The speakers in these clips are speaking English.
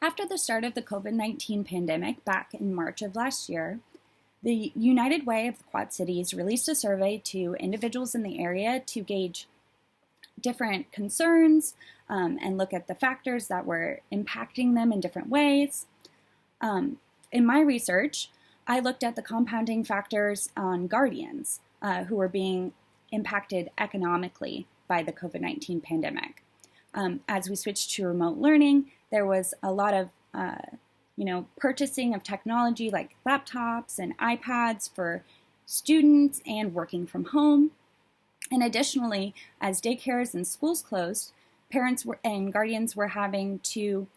After the start of the COVID-19 pandemic back in March of last year, the United Way of the Quad Cities released a survey to individuals in the area to gauge different concerns and look at the factors that were impacting them in different ways. In my research, I looked at the compounding factors on guardians who were being impacted economically by the COVID-19 pandemic. As we switched to remote learning, there was a lot of purchasing of technology like laptops and iPads for students and working from home. And additionally, as daycares and schools closed, parents and guardians were having to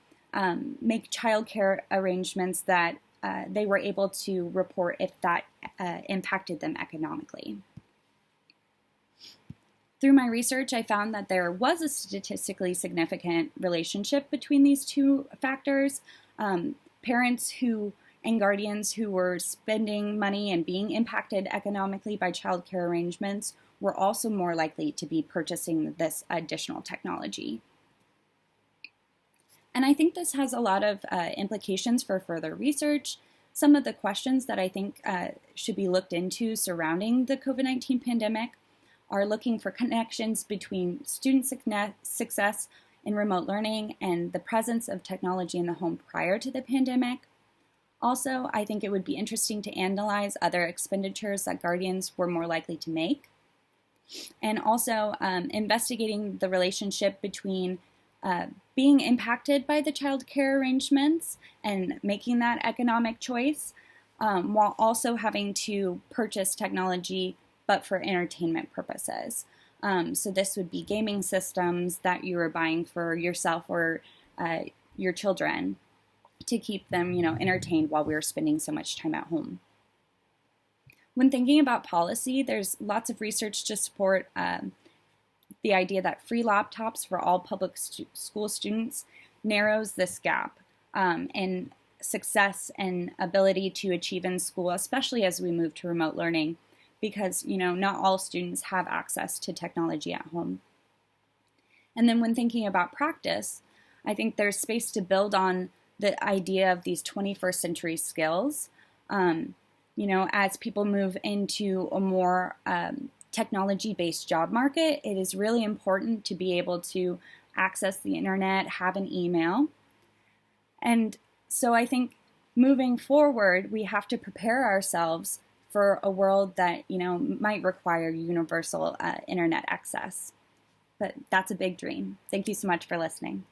make childcare arrangements that they were able to report if that impacted them economically. Through my research, I found that there was a statistically significant relationship between these two factors. Parents and guardians who were spending money and being impacted economically by childcare arrangements were also more likely to be purchasing this additional technology. And I think this has a lot of implications for further research. Some of the questions that I think should be looked into surrounding the COVID-19 pandemic are looking for connections between student success in remote learning and the presence of technology in the home prior to the pandemic. Also, I think it would be interesting to analyze other expenditures that guardians were more likely to make. And also investigating the relationship between being impacted by the child care arrangements and making that economic choice while also having to purchase technology but for entertainment purposes. So this would be gaming systems that you were buying for yourself or your children to keep them, entertained while we were spending so much time at home. When thinking about policy, there's lots of research to support the idea that free laptops for all public school students narrows this gap in success and ability to achieve in school, especially as we move to remote learning, because not all students have access to technology at home. And then when thinking about practice, I think there's space to build on the idea of these 21st century skills. As people move into a more technology-based job market, it is really important to be able to access the internet, have an email. And so I think moving forward, we have to prepare ourselves for a world that, might require universal internet access. But that's a big dream. Thank you so much for listening.